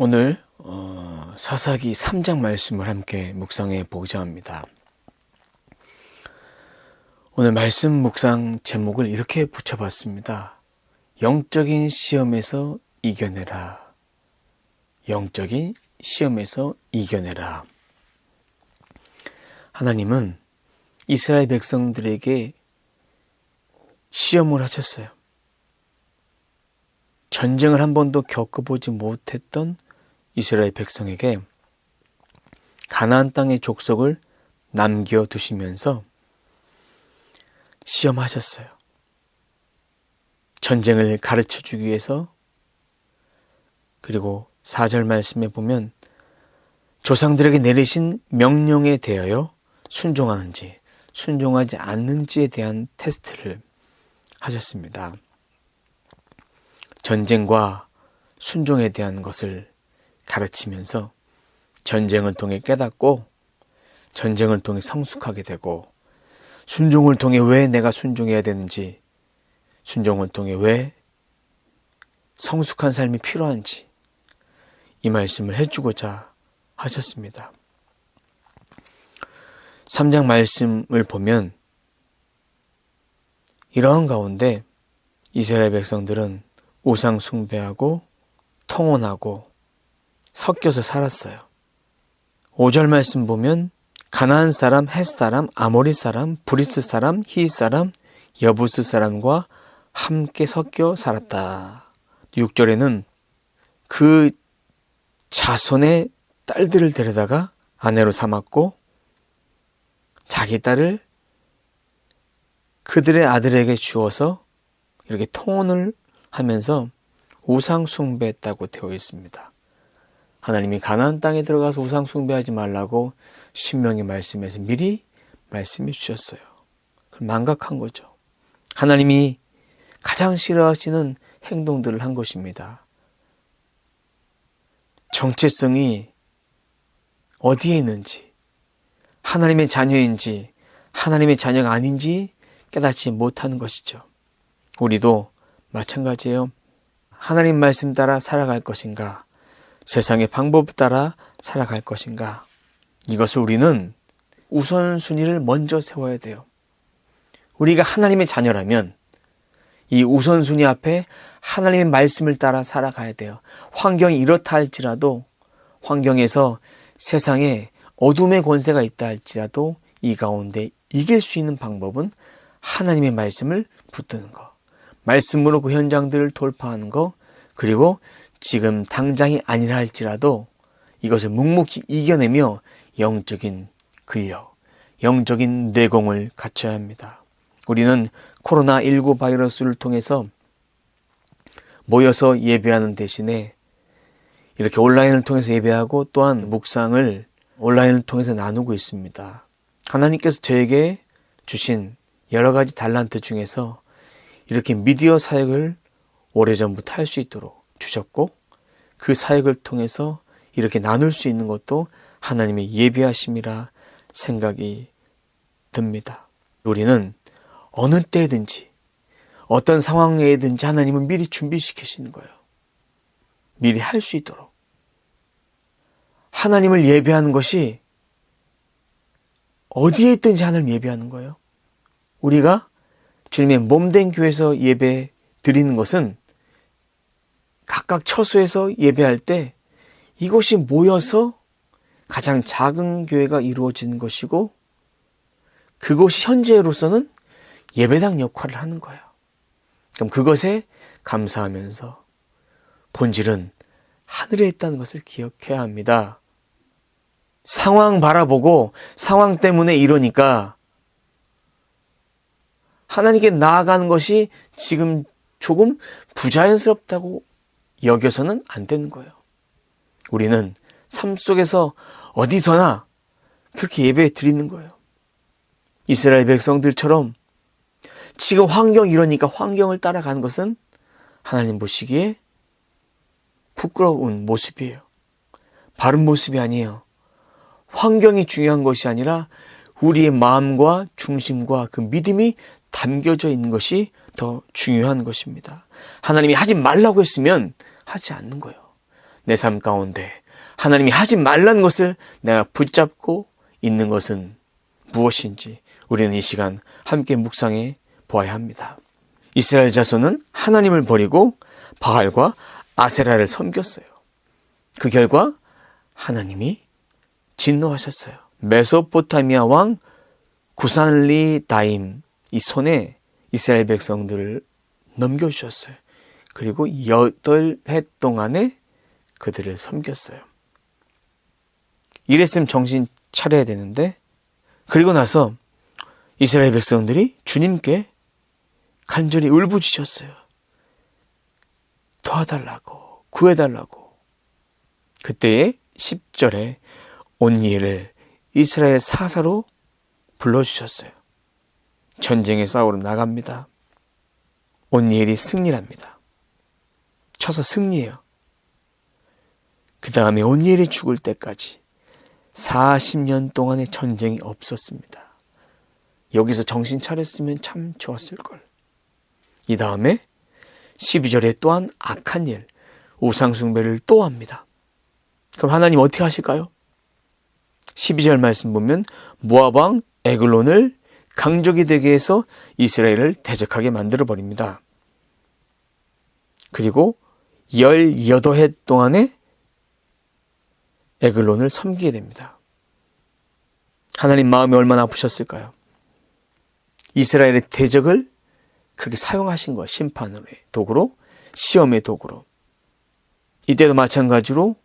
오늘 사사기 3장 말씀을 함께 묵상해 보고자 합니다. 오늘 말씀 묵상 제목을 이렇게 붙여봤습니다. 영적인 시험에서 이겨내라. 영적인 시험에서 이겨내라. 하나님은 이스라엘 백성들에게 시험을 하셨어요. 전쟁을 한 번도 겪어보지 못했던 이스라엘 백성에게 가나안 땅의 족속을 남겨두시면서 시험하셨어요. 전쟁을 가르쳐주기 위해서. 그리고 4절 말씀에 보면 조상들에게 내리신 명령에 대하여 순종하는지 순종하지 않는지에 대한 테스트를 하셨습니다. 전쟁과 순종에 대한 것을 가르치면서 전쟁을 통해 깨닫고 전쟁을 통해 성숙하게 되고 순종을 통해 왜 내가 순종해야 되는지, 순종을 통해 왜 성숙한 삶이 필요한지 이 말씀을 해주고자 하셨습니다. 3장 말씀을 보면 이러한 가운데 이스라엘 백성들은 우상 숭배하고 통혼하고 섞여서 살았어요. 5절 말씀 보면 가나안 사람, 헷 사람, 아모리 사람, 브리스 사람, 히 사람, 여부스 사람과 함께 섞여 살았다. 6절에는 그 자손의 딸들을 데려다가 아내로 삼았고 자기 딸을 그들의 아들에게 주어서 이렇게 통혼을 하면서 우상 숭배했다고 되어 있습니다. 하나님이 가나안 땅에 들어가서 우상 숭배하지 말라고 신명기 말씀에서 미리 말씀해 주셨어요. 망각한 거죠. 하나님이 가장 싫어하시는 행동들을 한 것입니다. 정체성이 어디에 있는지, 하나님의 자녀인지 하나님의 자녀가 아닌지 깨닫지 못하는 것이죠. 우리도 마찬가지예요. 하나님 말씀 따라 살아갈 것인가, 세상의 방법 따라 살아갈 것인가, 이것을 우리는 우선순위를 먼저 세워야 돼요. 우리가 하나님의 자녀라면 이 우선순위 앞에 하나님의 말씀을 따라 살아가야 돼요. 환경이 이렇다 할지라도, 환경에서 세상에 어둠의 권세가 있다 할지라도 이 가운데 이길 수 있는 방법은 하나님의 말씀을 붙드는 것, 말씀으로 그 현장들을 돌파하는 것, 그리고 지금 당장이 아니라 할지라도 이것을 묵묵히 이겨내며 영적인 근력, 영적인 내공을 갖춰야 합니다. 우리는 코로나19 바이러스를 통해서 모여서 예배하는 대신에 이렇게 온라인을 통해서 예배하고 또한 묵상을 온라인을 통해서 나누고 있습니다. 하나님께서 저에게 주신 여러 가지 달란트 중에서 이렇게 미디어 사역을 오래전부터 할 수 있도록 주셨고, 그 사역을 통해서 이렇게 나눌 수 있는 것도 하나님의 예비하심이라 생각이 듭니다. 우리는 어느 때든지 어떤 상황에든지 하나님은 미리 준비시키시는 거예요. 미리 할 수 있도록. 하나님을 예배하는 것이 어디에 있든지 하나님 예배하는 거예요. 우리가 주님의 몸된 교회에서 예배 드리는 것은 각각 처소에서 예배할 때 이곳이 모여서 가장 작은 교회가 이루어지는 것이고, 그곳이 현재로서는 예배당 역할을 하는 거예요. 그럼 그것에 감사하면서 본질은 하늘에 있다는 것을 기억해야 합니다. 상황 바라보고 상황 때문에 이러니까 하나님께 나아가는 것이 지금 조금 부자연스럽다고 여겨서는 안 되는 거예요. 우리는 삶 속에서 어디서나 그렇게 예배 드리는 거예요. 이스라엘 백성들처럼 지금 환경이 이러니까 환경을 따라가는 것은 하나님 보시기에 부끄러운 모습이에요. 바른 모습이 아니에요. 환경이 중요한 것이 아니라 우리의 마음과 중심과 그 믿음이 담겨져 있는 것이 더 중요한 것입니다. 하나님이 하지 말라고 했으면 하지 않는 거예요. 내 삶 가운데 하나님이 하지 말라는 것을 내가 붙잡고 있는 것은 무엇인지 우리는 이 시간 함께 묵상해 보아야 합니다. 이스라엘 자손은 하나님을 버리고 바알과 아세라를 섬겼어요. 그 결과 하나님이 진노하셨어요. 메소포타미아 왕 구산리다임 이 손에 이스라엘 백성들을 넘겨주셨어요. 그리고 8해 동안에 그들을 섬겼어요. 이랬으면 정신 차려야 되는데, 그리고 나서 이스라엘 백성들이 주님께 간절히 울부짖었어요. 도와달라고, 구해달라고. 그때에 10절에 온니엘을 이스라엘 사사로 불러주셨어요. 전쟁에 싸우러 나갑니다. 온니엘이 승리합니다. 쳐서 승리해요. 그 다음에 온니엘이 죽을 때까지 40년 동안의 전쟁이 없었습니다. 여기서 정신 차렸으면 참 좋았을걸. 이 다음에 12절에 또한 악한 일, 우상숭배를 또 합니다. 그럼 하나님 어떻게 하실까요? 12절 말씀 보면 모압 왕 에글론을 강적이 되게 해서 이스라엘을 대적하게 만들어 버립니다. 그리고 18해 동안에 에글론을 섬기게 됩니다. 하나님 마음이 얼마나 아프셨을까요? 이스라엘의 대적을 그렇게 사용하신 거예요. 심판의 도구로, 시험의 도구로. 이때도 마찬가지로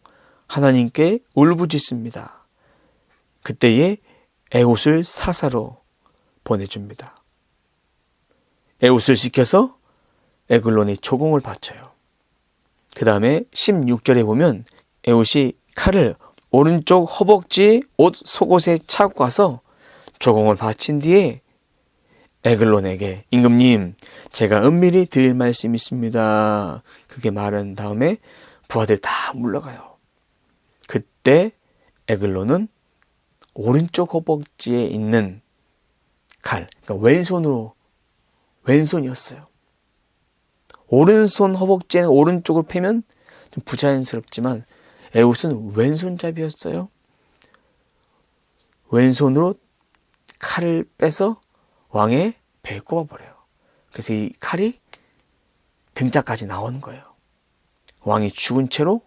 하나님께 울부짖습니다. 그때에 에웃을 사사로 보내줍니다. 에웃을 시켜서 에글론이 조공을 바쳐요. 그 다음에 16절에 보면 에웃이 칼을 오른쪽 허벅지 옷 속옷에 차고 가서 조공을 바친 뒤에 에글론에게 임금님, 제가 은밀히 드릴 말씀이 있습니다. 그렇게 말한 다음에 부하들이 다 물러가요. 그때 에글론은 오른쪽 허벅지에 있는 칼, 그러니까 왼손이었어요. 오른손 허벅지에는 오른쪽을 패면 좀 부자연스럽지만 에웃은 왼손잡이였어요. 왼손으로 칼을 빼서 왕의 배에 꼽아버려요. 그래서 이 칼이 등짝까지 나오는 거예요. 왕이 죽은 채로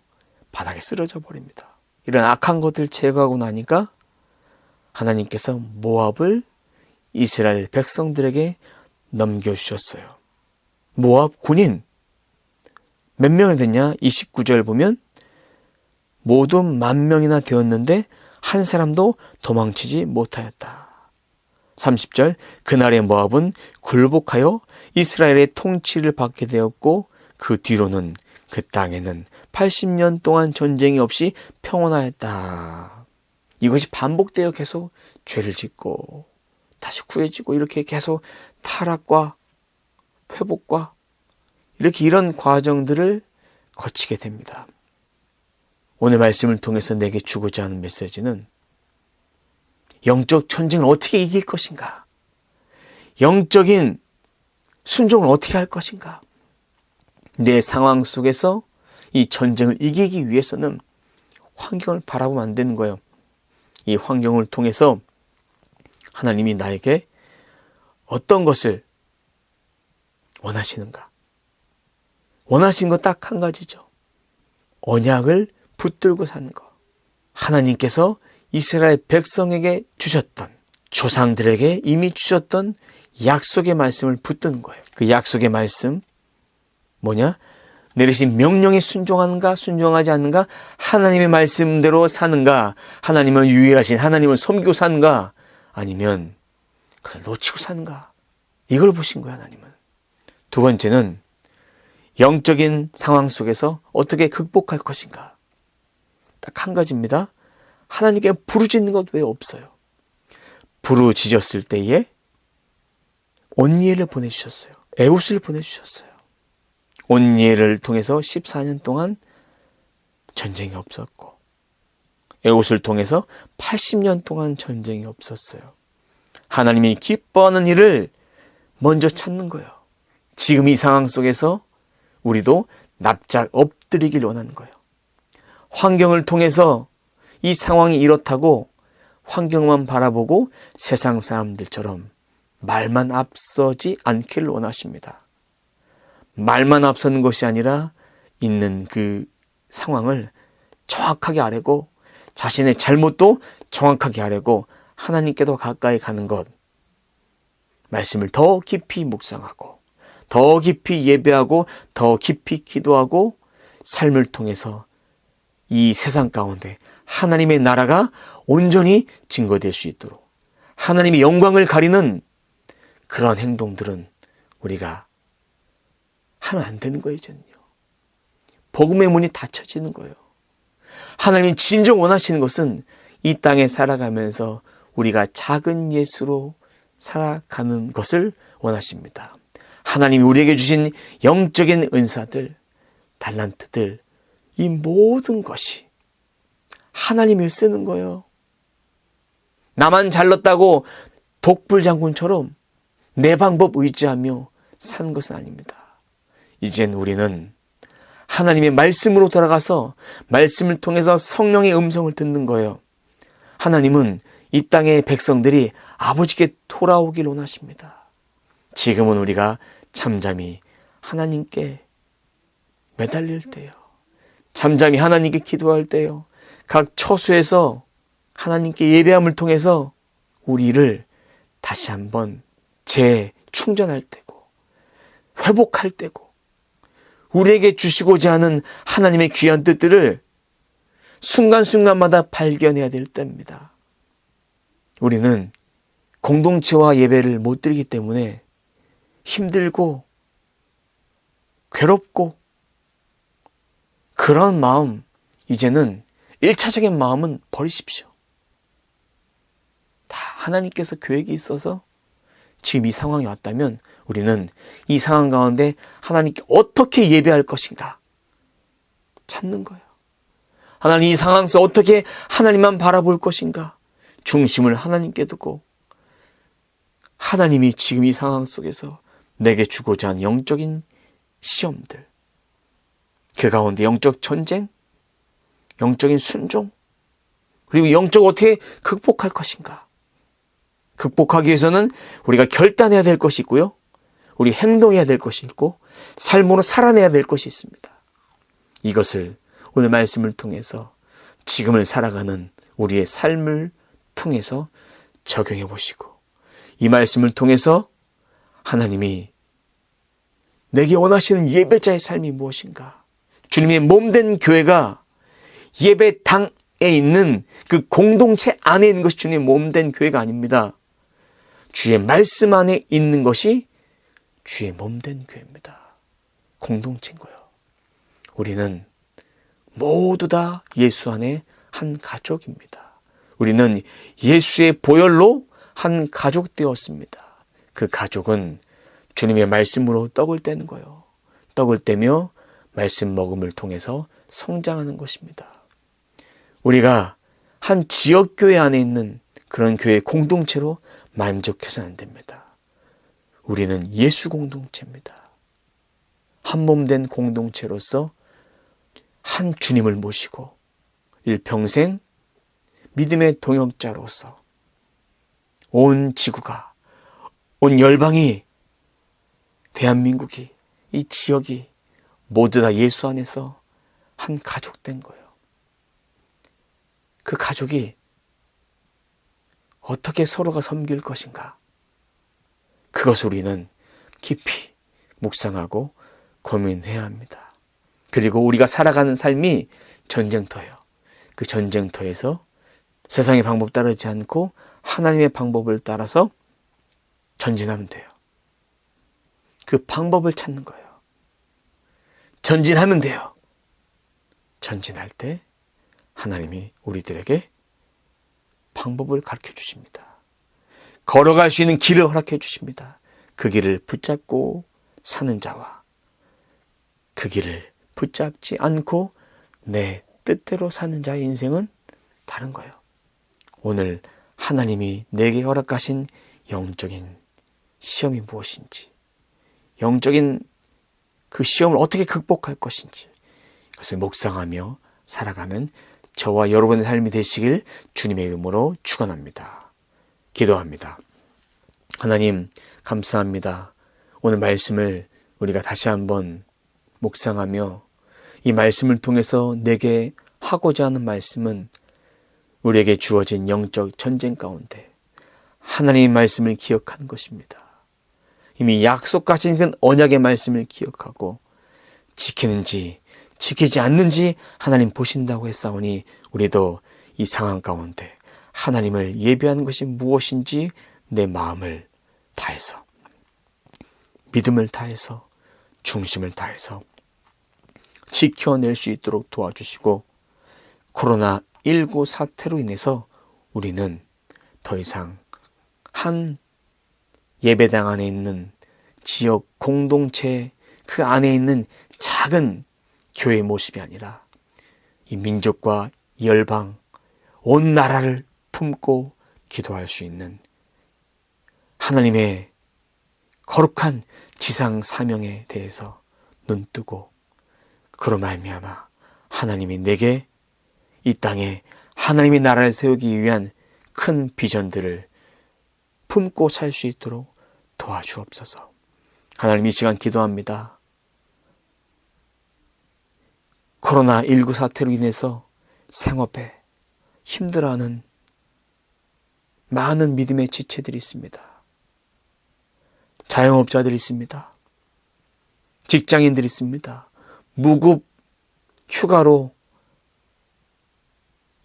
바닥에 쓰러져 버립니다. 이런 악한 것들을 제거하고 나니까 하나님께서 모압을 이스라엘 백성들에게 넘겨주셨어요. 모압 군인 몇 명이 됐냐? 29절 보면 모두 10,000명이나 되었는데 한 사람도 도망치지 못하였다. 30절 그날의 모압은 굴복하여 이스라엘의 통치를 받게 되었고 그 뒤로는 그 땅에는 80년 동안 전쟁이 없이 평온하였다. 이것이 반복되어 계속 죄를 짓고 다시 구해지고 이렇게 계속 타락과 회복과 이렇게 이런 과정들을 거치게 됩니다. 오늘 말씀을 통해서 내게 주고자 하는 메시지는 영적 전쟁을 어떻게 이길 것인가? 영적인 순종을 어떻게 할 것인가? 내 상황 속에서 이 전쟁을 이기기 위해서는 환경을 바라보면 안 되는 거예요. 이 환경을 통해서 하나님이 나에게 어떤 것을 원하시는가? 원하시는 거 딱 한 가지죠. 언약을 붙들고 사는 것. 하나님께서 이스라엘 백성에게 주셨던, 조상들에게 이미 주셨던 약속의 말씀을 붙드는 거예요. 그 약속의 말씀 뭐냐? 내리신 명령에 순종하는가, 순종하지 않는가, 하나님의 말씀대로 사는가, 하나님을 유일하신 하나님을 섬기고 사는가, 아니면 그것을 놓치고 사는가. 이걸 보신 거예요, 하나님은. 두 번째는 영적인 상황 속에서 어떻게 극복할 것인가. 딱 한 가지입니다. 하나님께 부르짖는 것 왜 없어요? 부르짖었을 때에 온니엘을 보내주셨어요. 에웃을 보내주셨어요. 온니엘을 통해서 14년 동안 전쟁이 없었고 에웃을 통해서 80년 동안 전쟁이 없었어요. 하나님이 기뻐하는 일을 먼저 찾는 거예요. 지금 이 상황 속에서 우리도 납작 엎드리길 원하는 거예요. 환경을 통해서 이 상황이 이렇다고 환경만 바라보고 세상 사람들처럼 말만 앞서지 않기를 원하십니다. 말만 앞서는 것이 아니라 있는 그 상황을 정확하게 아뢰고 자신의 잘못도 정확하게 아뢰고 하나님께도 가까이 가는 것, 말씀을 더 깊이 묵상하고 더 깊이 예배하고 더 깊이 기도하고 삶을 통해서 이 세상 가운데 하나님의 나라가 온전히 증거될 수 있도록 하나님의 영광을 가리는 그런 행동들은 우리가 하면 안 되는 거예요. 이제는요. 복음의 문이 닫혀지는 거예요. 하나님이 진정 원하시는 것은 이 땅에 살아가면서 우리가 작은 예수로 살아가는 것을 원하십니다. 하나님이 우리에게 주신 영적인 은사들, 달란트들, 이 모든 것이 하나님이 쓰는 거예요. 나만 잘났다고 독불장군처럼 내 방법 의지하며 사는 것은 아닙니다. 이젠 우리는 하나님의 말씀으로 돌아가서 말씀을 통해서 성령의 음성을 듣는 거예요. 하나님은 이 땅의 백성들이 아버지께 돌아오길 원하십니다. 지금은 우리가 잠잠히 하나님께 매달릴 때요. 잠잠히 하나님께 기도할 때요. 각 처소에서 하나님께 예배함을 통해서 우리를 다시 한번 재충전할 때고 회복할 때고 우리에게 주시고자 하는 하나님의 귀한 뜻들을 순간순간마다 발견해야 될 때입니다. 우리는 공동체와 예배를 못 드리기 때문에 힘들고 괴롭고 그런 마음, 이제는 1차적인 마음은 버리십시오. 다 하나님께서 계획이 있어서 지금 이 상황이 왔다면 우리는 이 상황 가운데 하나님께 어떻게 예배할 것인가 찾는 거예요. 하나님 이 상황 속에 어떻게 하나님만 바라볼 것인가 중심을 하나님께 두고 하나님이 지금 이 상황 속에서 내게 주고자 하는 영적인 시험들, 그 가운데 영적 전쟁, 영적인 순종, 그리고 영적으로 어떻게 극복할 것인가. 극복하기 위해서는 우리가 결단해야 될 것이 있고요. 우리 행동해야 될 것이 있고 삶으로 살아내야 될 것이 있습니다. 이것을 오늘 말씀을 통해서 지금을 살아가는 우리의 삶을 통해서 적용해 보시고 이 말씀을 통해서 하나님이 내게 원하시는 예배자의 삶이 무엇인가, 주님의 몸된 교회가 예배당에 있는 그 공동체 안에 있는 것이 주님의 몸된 교회가 아닙니다. 주의 말씀 안에 있는 것이 주의 몸된 교회입니다. 공동체인 거예요. 우리는 모두 다 예수 안에 한 가족입니다. 우리는 예수의 보혈로 한 가족 되었습니다. 그 가족은 주님의 말씀으로 떡을 떼는 거예요. 떡을 떼며 말씀 먹음을 통해서 성장하는 것입니다. 우리가 한 지역교회 안에 있는 그런 교회 공동체로 만족해서는 안 됩니다. 우리는 예수 공동체입니다. 한 몸 된 공동체로서 한 주님을 모시고 일평생 믿음의 동역자로서 온 지구가, 온 열방이, 대한민국이, 이 지역이 모두 다 예수 안에서 한 가족 된 거예요. 그 가족이 어떻게 서로가 섬길 것인가, 그것을 우리는 깊이 묵상하고 고민해야 합니다. 그리고 우리가 살아가는 삶이 전쟁터예요. 그 전쟁터에서 세상의 방법 따르지 않고 하나님의 방법을 따라서 전진하면 돼요. 그 방법을 찾는 거예요. 전진하면 돼요. 전진할 때 하나님이 우리들에게 방법을 가르쳐 주십니다. 걸어갈 수 있는 길을 허락해 주십니다. 그 길을 붙잡고 사는 자와 그 길을 붙잡지 않고 내 뜻대로 사는 자의 인생은 다른 거예요. 오늘 하나님이 내게 허락하신 영적인 시험이 무엇인지, 영적인 그 시험을 어떻게 극복할 것인지, 그것을 묵상하며 살아가는 저와 여러분의 삶이 되시길 주님의 이름으로 축원합니다. 기도합니다. 하나님 감사합니다. 오늘 말씀을 우리가 다시 한번 묵상하며 이 말씀을 통해서 내게 하고자 하는 말씀은 우리에게 주어진 영적 전쟁 가운데 하나님의 말씀을 기억하는 것입니다. 이미 약속하신 그 언약의 말씀을 기억하고 지키는지 지키지 않는지 하나님 보신다고 했사오니 우리도 이 상황 가운데 하나님을 예배하는 것이 무엇인지 내 마음을 다해서 믿음을 다해서 중심을 다해서 지켜낼 수 있도록 도와주시고 코로나19 사태로 인해서 우리는 더 이상 한 예배당 안에 있는 지역 공동체 그 안에 있는 작은 교회의 모습이 아니라 이 민족과 열방 온 나라를 품고 기도할 수 있는 하나님의 거룩한 지상 사명에 대해서 눈뜨고 그로 말미암아 하나님이 내게 이 땅에 하나님의 나라를 세우기 위한 큰 비전들을 품고 살 수 있도록 도와주옵소서. 하나님 이 시간 기도합니다. 코로나19 사태로 인해서 생업에 힘들어하는 많은 믿음의 지체들이 있습니다. 자영업자들이 있습니다. 직장인들이 있습니다. 무급 휴가로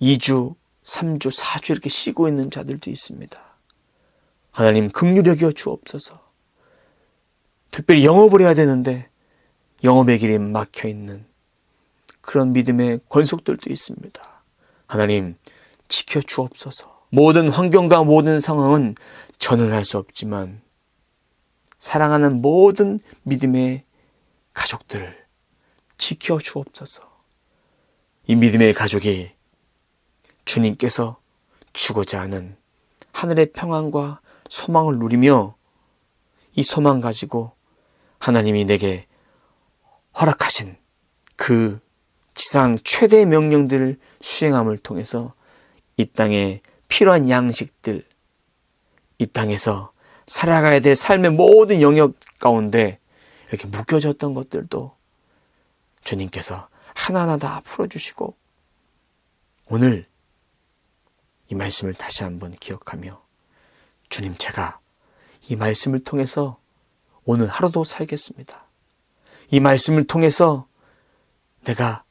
2주, 3주, 4주 이렇게 쉬고 있는 자들도 있습니다. 하나님 긍휼히 여겨 주옵소서. 특별히 영업을 해야 되는데 영업의 길이 막혀있는 그런 믿음의 권속들도 있습니다. 하나님 지켜 주옵소서. 모든 환경과 모든 상황은 전환할 수 없지만 사랑하는 모든 믿음의 가족들을 지켜 주옵소서. 이 믿음의 가족이 주님께서 주고자 하는 하늘의 평안과 소망을 누리며 이 소망 가지고 하나님이 내게 허락하신 그 지상 최대의 명령들을 수행함을 통해서 이 땅에 필요한 양식들, 이 땅에서 살아가야 될 삶의 모든 영역 가운데 이렇게 묶여졌던 것들도 주님께서 하나하나 다 풀어주시고 오늘 이 말씀을 다시 한번 기억하며 주님 제가 이 말씀을 통해서 오늘 하루도 살겠습니다. 이 말씀을 통해서 내가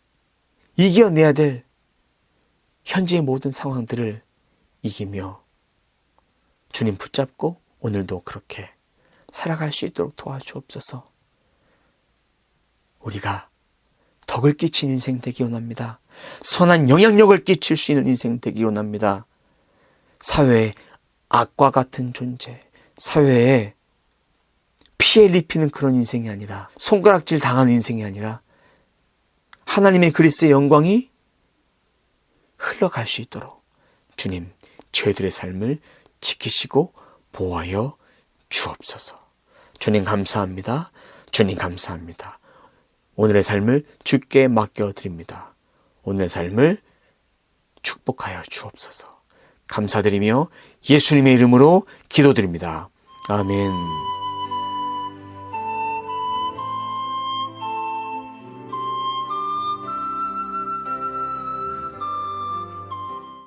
이겨내야 될 현재의 모든 상황들을 이기며 주님 붙잡고 오늘도 그렇게 살아갈 수 있도록 도와주옵소서. 우리가 덕을 끼친 인생 되기 원합니다. 선한 영향력을 끼칠 수 있는 인생 되기 원합니다. 사회에 악과 같은 존재, 사회에 피해를 입히는 그런 인생이 아니라 손가락질 당하는 인생이 아니라 하나님의 그리스도의 영광이 흘러갈 수 있도록 주님 저희들의 삶을 지키시고 보호하여 주옵소서. 주님 감사합니다. 주님 감사합니다. 오늘의 삶을 주께 맡겨드립니다. 오늘의 삶을 축복하여 주옵소서. 감사드리며 예수님의 이름으로 기도드립니다. 아멘.